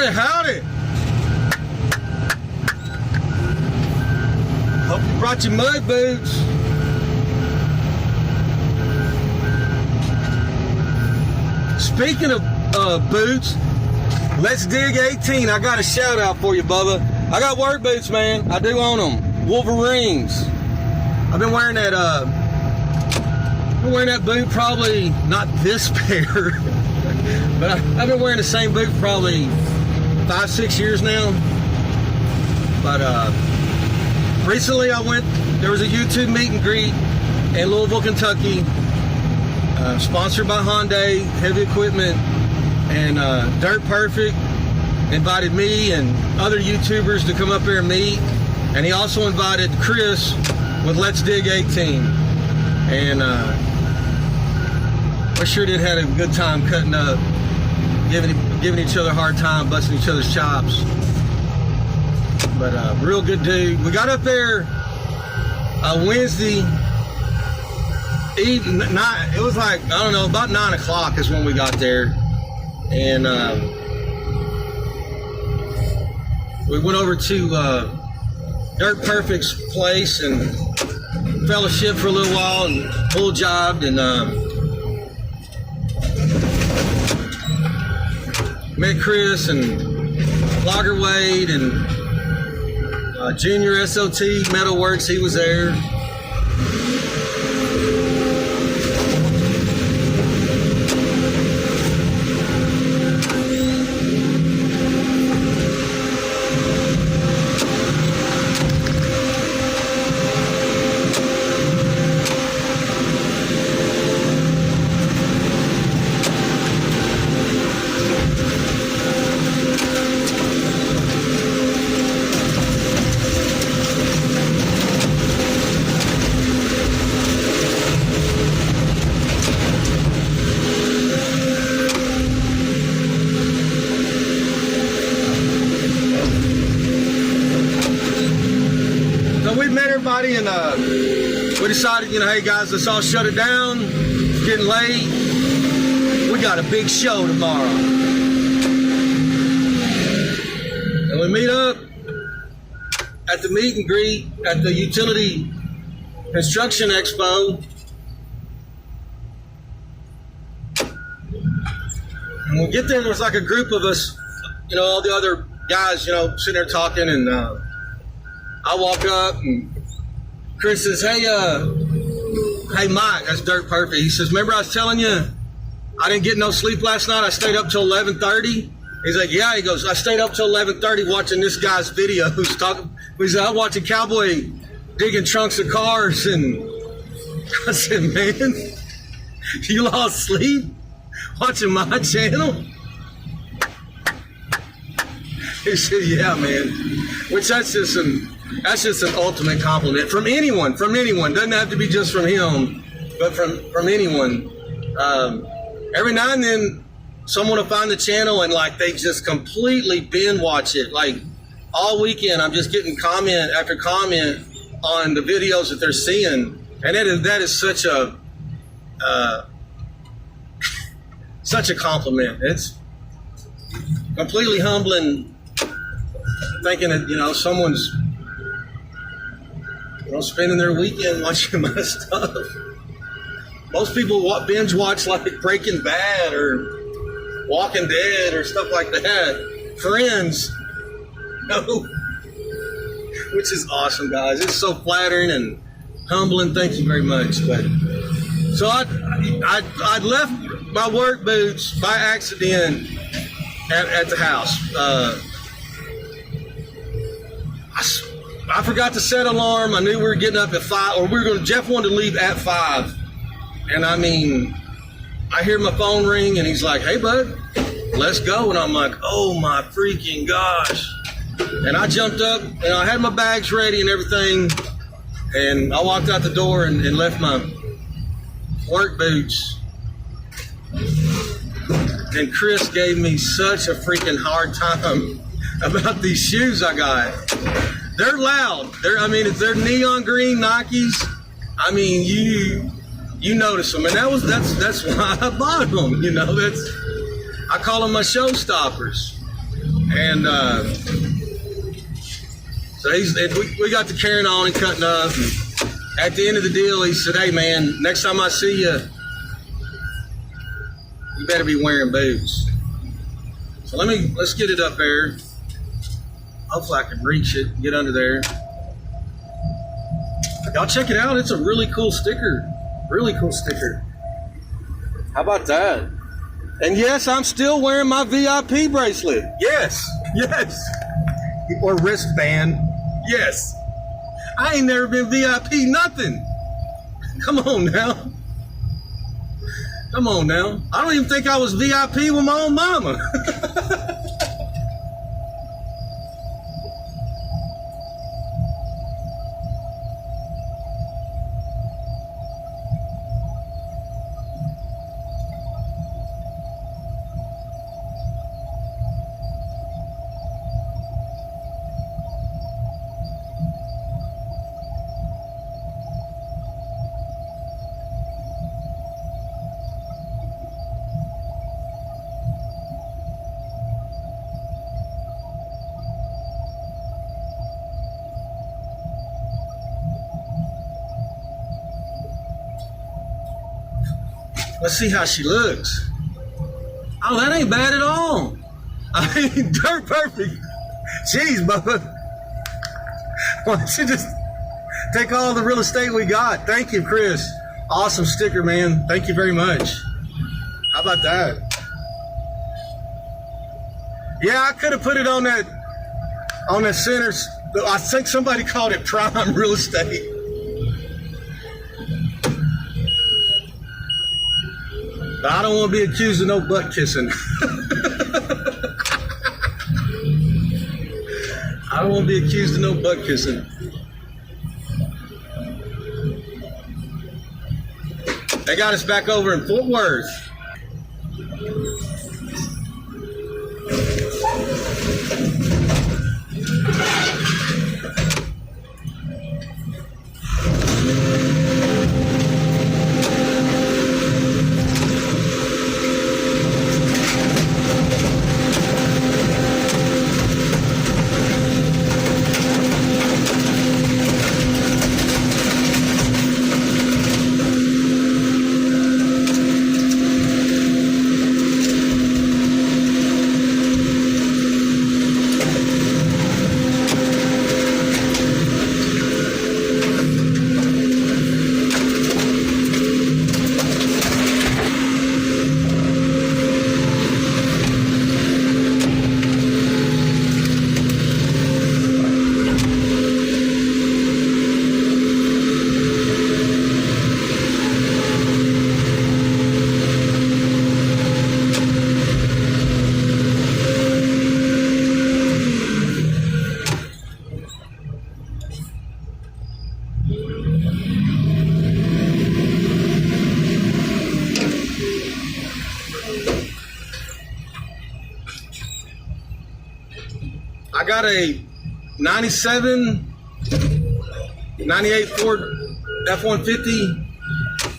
Howdy, howdy. Hope you brought your mud boots. Speaking of boots, Let's Dig 18. I got a shout out for you, Bubba. I got work boots, man. I do own them. Wolverines. I've been wearing that. Boot probably not this pair, but I've been wearing the same boot for probably 5-6 years now. But recently there was a YouTube meet and greet in Louisville, Kentucky, sponsored by Hyundai Heavy Equipment, and Dirt Perfect invited me and other YouTubers to come up here and meet, and he also invited Chris with Let's Dig 18, and we sure did have a good time cutting up, giving each other a hard time, busting each other's chops. But real good dude. We got up there Wednesday evening. It was like, I don't know, about 9 o'clock is when we got there, and we went over to Dirt Perfect's place and fellowship for a little while and full jobbed, and met Chris and Logger Wade and Junior SOT Metalworks. He was there. Everybody, and we decided, hey guys, let's all shut it down. It's getting late. We got a big show tomorrow. And we meet up at the meet and greet at the Utility Construction Expo. And we get there's like a group of us, all the other guys, sitting there talking, and I walk up and Chris says, hey Mike, that's Dirt Perfect. He says, remember I was telling you I didn't get no sleep last night? I stayed up till 11:30. He's like, yeah. He goes, I stayed up till 11:30 watching this guy's video who's talking. He said, I'm watching Cowboy digging trunks of cars, and I said, man, you lost sleep watching my channel? He said, yeah, man. Which that's just an ultimate compliment from anyone. Doesn't have to be just from him, but from anyone. Every now and then someone will find the channel and like they just completely binge watch it. Like all weekend I'm just getting comment after comment on the videos that they're seeing, and that is such a compliment. It's completely humbling thinking that someone's spending their weekend watching my stuff. Most people binge watch like Breaking Bad or Walking Dead or stuff like that. Friends, which is awesome, guys. It's so flattering and humbling. Thank you very much. But so I left my work boots by accident at the house. I forgot to set an alarm. I knew we were getting up at 5, or Jeff wanted to leave at 5. And I hear my phone ring and he's like, hey bud, let's go. And I'm like, oh my freaking gosh. And I jumped up and I had my bags ready and everything. And I walked out the door and left my work boots. And Chris gave me such a freaking hard time about these shoes I got. They're loud. They're neon green Nikes. You notice them, and that's why I bought them. I call them my showstoppers. And so we got to carrying on and cutting up. And at the end of the deal, he said, "Hey man, next time I see you, you better be wearing boots." So let's get it up there. Hopefully I can reach it, get under there. Y'all check it out. It's a really cool sticker. Really cool sticker. How about that? And yes, I'm still wearing my VIP bracelet. Yes. Yes. Or wristband. Yes. I ain't never been VIP nothing. Come on now. Come on now. I don't even think I was VIP with my own mama. Let's see how she looks. Oh, that ain't bad at all. I mean, dirt perfect. Jeez, Bubba. Why don't you just take all the real estate we got? Thank you, Chris. Awesome sticker, man. Thank you very much. How about that? Yeah, I could have put it on that center. I think somebody called it prime real estate. But I don't want to be accused of no butt kissing. I don't want to be accused of no butt kissing. They got us back over in Fort Worth. I got a 97, 98 Ford F-150,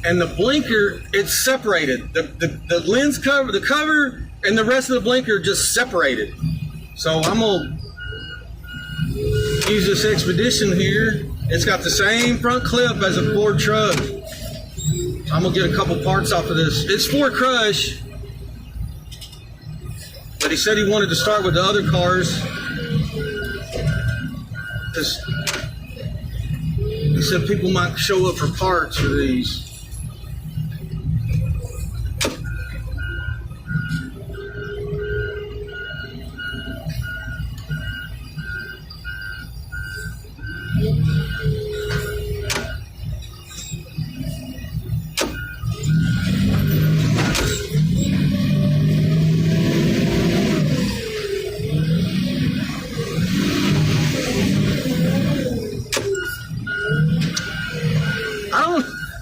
and the blinker, it's separated. The lens cover, the cover, and the rest of the blinker just separated. So I'm gonna use this Expedition here. It's got the same front clip as a Ford truck. I'm gonna get a couple parts off of this. It's Ford Crush, but he said he wanted to start with the other cars. He said people might show up for parts for these.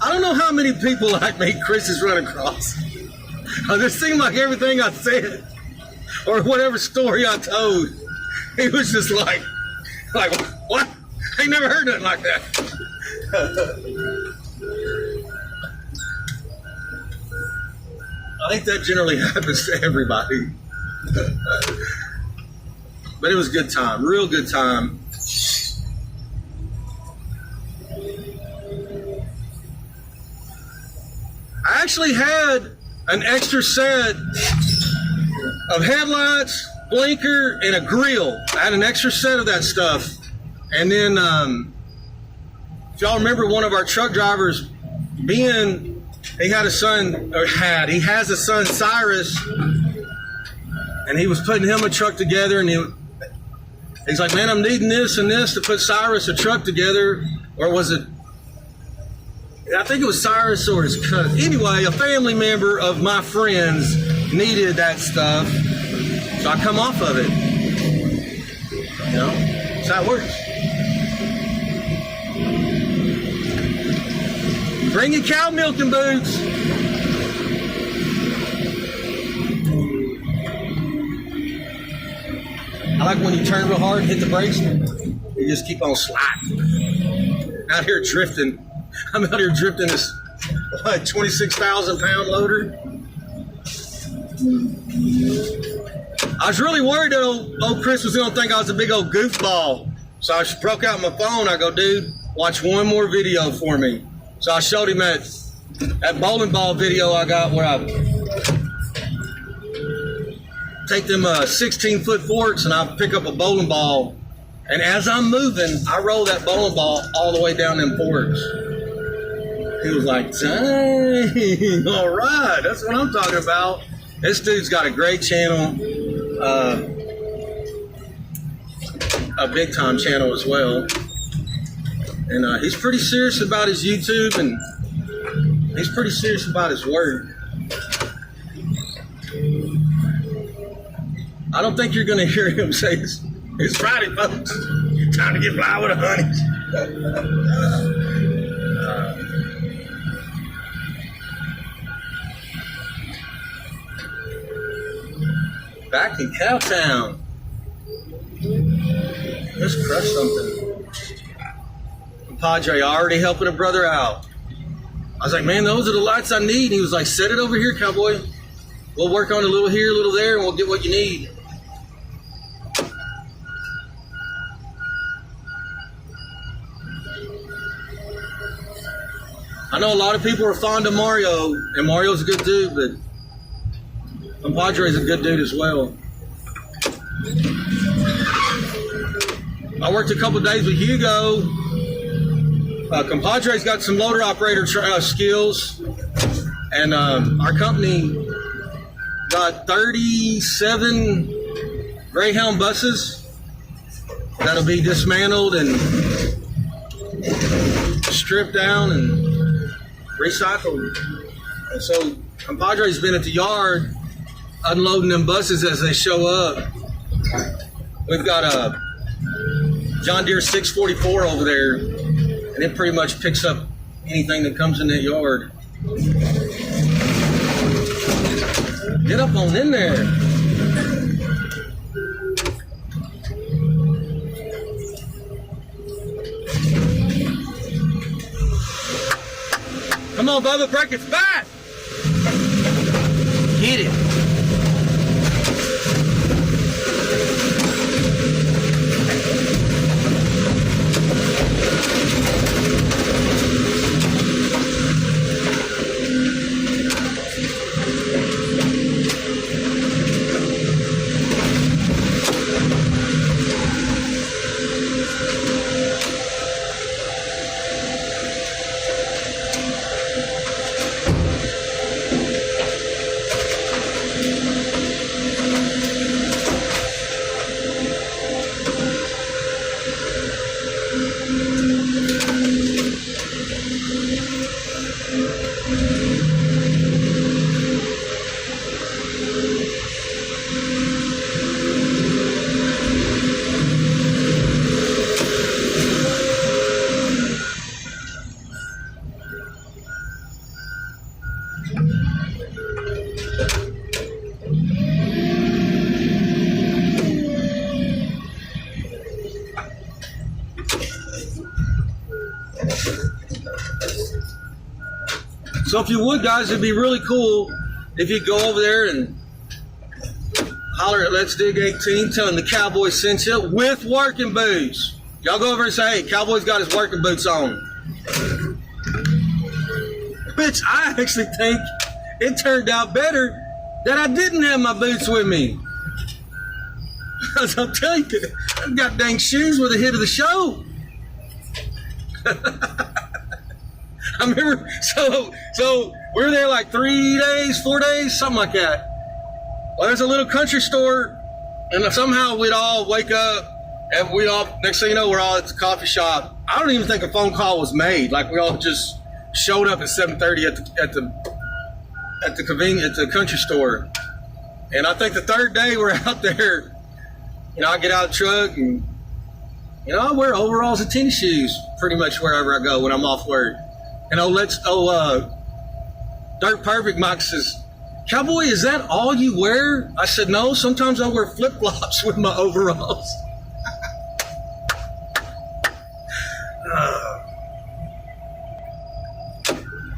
I don't know how many people like me Chris has run across. It seemed like everything I said or whatever story I told, he was just like, what? I ain't never heard nothing like that. I think that generally happens to everybody. But it was a good time, real good time. I actually had an extra set of headlights, blinker, and a grill. I had an extra set of that stuff. And then, if y'all remember, one of our truck drivers, Ben, he had a son, he has a son, Cyrus, and he was putting him a truck together, and he's like, man, I'm needing this and this to put Cyrus a truck together. Or was it, I think it was Cyrus or his cousin. Anyway, a family member of my friends needed that stuff, so I come off of it. You know, that's how it works. Bring your cow milking boots. I like when you turn real hard and hit the brakes, you just keep on sliding. Out here drifting. I'm out here drifting this 26,000 pound loader. I was really worried that old Chris was going to think I was a big old goofball. So I broke out my phone. I go, dude, watch one more video for me. So I showed him that bowling ball video I got where I take them 16-foot forks and I pick up a bowling ball. And as I'm moving, I roll that bowling ball all the way down them forks. He was like, dang, all right, that's what I'm talking about. This dude's got a great channel, a big time channel as well. And he's pretty serious about his YouTube, and he's pretty serious about his work. I don't think you're going to hear him say it's Friday, folks. Time to get fly with the honeys. Back in Cowtown. Let's crush something. Padre already helping a brother out. I was like, man, those are the lights I need. And he was like, set it over here, cowboy. We'll work on a little here, a little there, and we'll get what you need. I know a lot of people are fond of Mario, and Mario's a good dude, but Compadre's a good dude as well. I worked a couple days with Hugo. Compadre's got some loader operator skills, and our company got 37 Greyhound buses that'll be dismantled and stripped down and recycled. And so Compadre's been at the yard unloading them buses as they show up. We've got a John Deere 644 over there, and it pretty much picks up anything that comes in that yard. Get up on in there. Come on, Bubba, break it fast. Get it. So if you would, guys, it'd be really cool if you go over there and holler at letsdig18, telling the Cowboy sent you with working boots. Y'all go over and say, hey, Cowboy's got his working boots on. Which I actually think it turned out better that I didn't have my boots with me. Because I'll tell you, I've got dang shoes were the hit of the show. I remember, so we were there like 3 days, 4 days, something like that. Well, there's a little country store, and somehow we'd all wake up, and we all, next thing you know, we're all at the coffee shop. I don't even think a phone call was made. Like, we all just showed up at 7:30 at the country store. And I think the third day we're out there, you know, I get out of the truck and, you know, I wear overalls and tennis shoes pretty much wherever I go when I'm off work. And Dirt Perfect Mike says, Cowboy, is that all you wear? I said, no, sometimes I wear flip-flops with my overalls.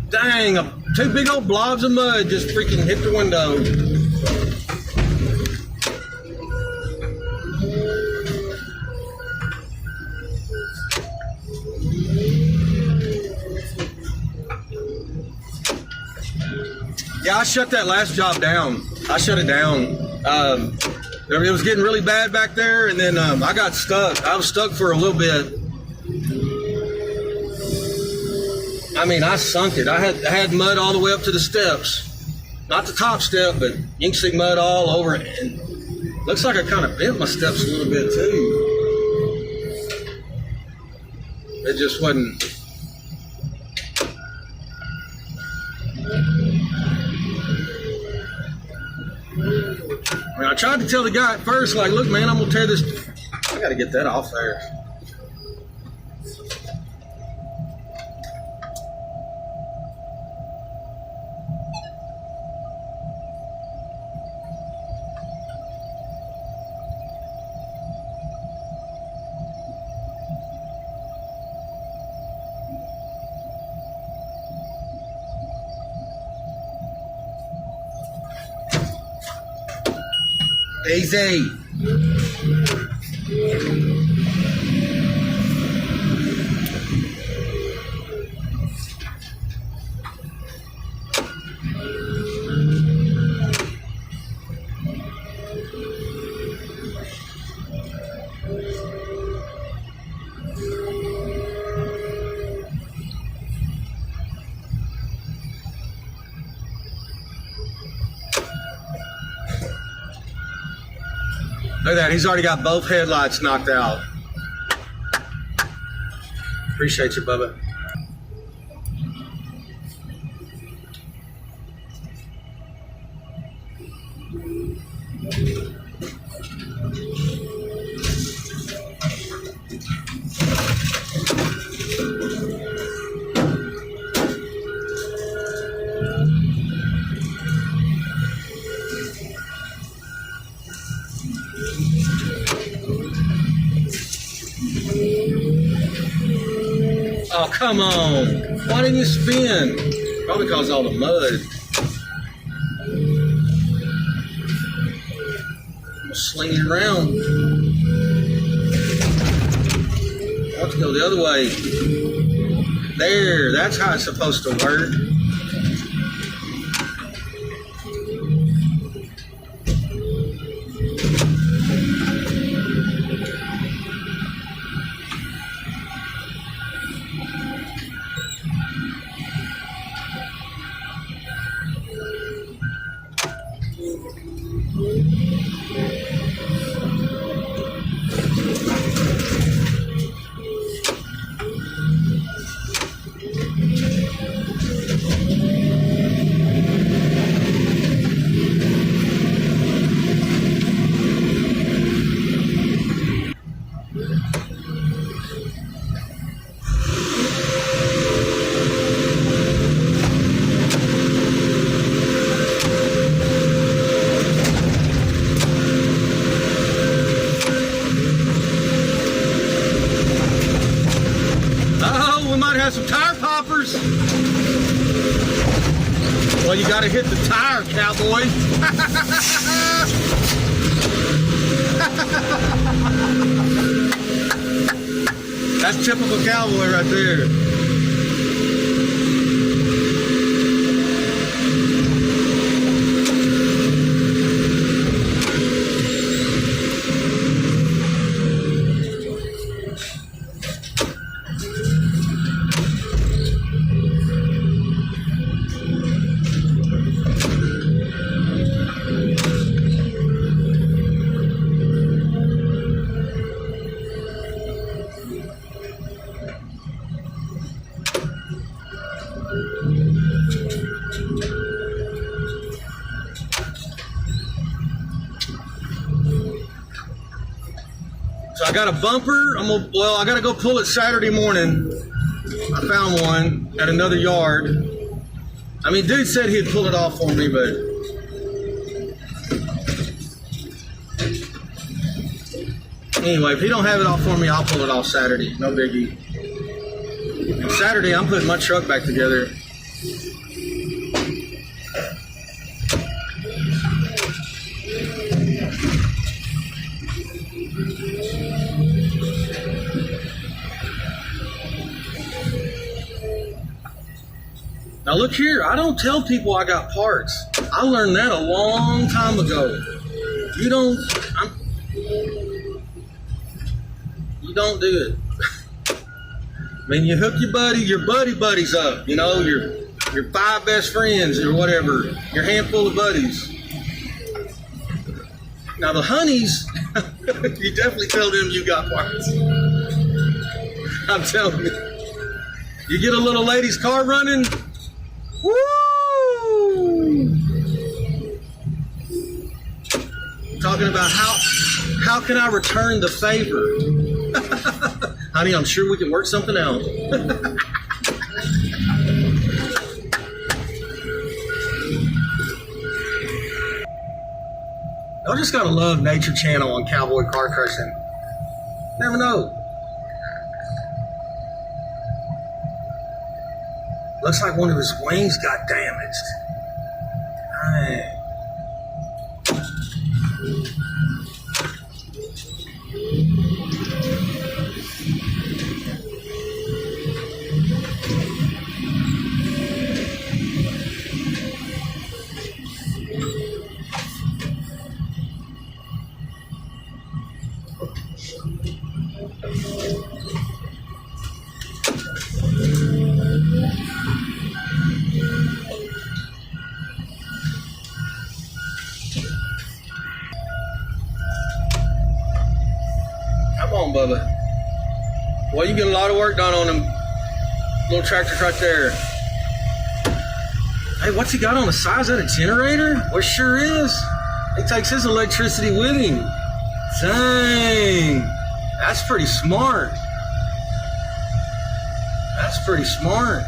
Dang, two big old blobs of mud just freaking hit the window. Yeah, I shut that last job down. I shut it down. It was getting really bad back there, and then I got stuck. I was stuck for a little bit. I mean, I sunk it. I had mud all the way up to the steps. Not the top step, but you can see mud all over it. And looks like I kind of bent my steps a little bit, too. It just wasn't... I mean, I tried to tell the guy at first, like, look, man, I'm going to tear this... I got to get that off there. Easy. Look at that, he's already got both headlights knocked out. Appreciate you, Bubba. Oh, come on. Why didn't you spin? Probably because all the mud. I'm sling it around. I want to go the other way. There, that's how it's supposed to work. Some tire poppers. Well, you got to hit the tire, Cowboy. That's typical cowboy right there. So I got a bumper. I got to go pull it Saturday morning. I found one at another yard. I mean, dude said he'd pull it off for me, but anyway, if he don't have it off for me, I'll pull it off Saturday. No biggie. And Saturday, I'm putting my truck back together. Now look here, I don't tell people I got parts. I learned that a long time ago. You don't do it. I mean, you hook your buddies up, you know, your 5 best friends or whatever, your handful of buddies. Now the honeys, you definitely tell them you got parts. I'm telling you. You get a little lady's car running, woo! Talking about how can I return the favor? Honey, I'm sure we can work something out. Y'all just gotta love Nature Channel on Cowboy Car Crushing. Never know. Looks like one of his wings got damaged. Dang. Come on, Bubba. Well, you get a lot of work done on them little tractors right there. Hey, what's he got on the side? Is that a generator? Well, sure is. He takes his electricity with him. Dang. That's pretty smart. That's pretty smart.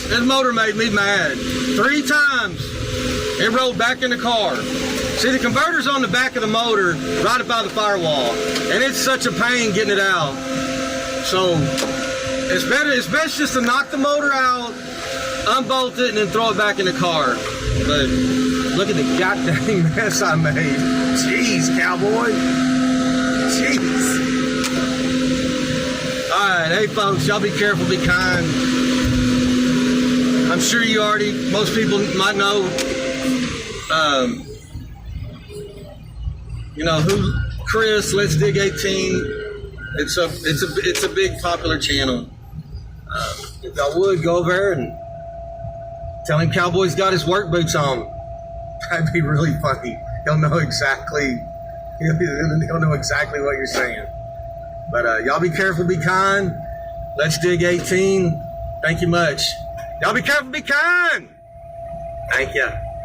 This motor made me mad. 3 times it rolled back in the car. See, the converter's on the back of the motor right by the firewall, and it's such a pain getting it out. So it's best just to knock the motor out, unbolt it and then throw it back in the car. But look at the goddamn mess I made. Jeez, cowboy. Jeez. All right, hey folks, y'all be careful, be kind. I'm sure most people might know, who Chris, letsdig18. It's a big popular channel. If I would go over there and tell him Cowboy's got his work boots on, that'd be really funny. He'll know exactly what you're saying. But y'all be careful, be kind. letsdig18. Thank you much. Y'all be careful, be kind. Thank you.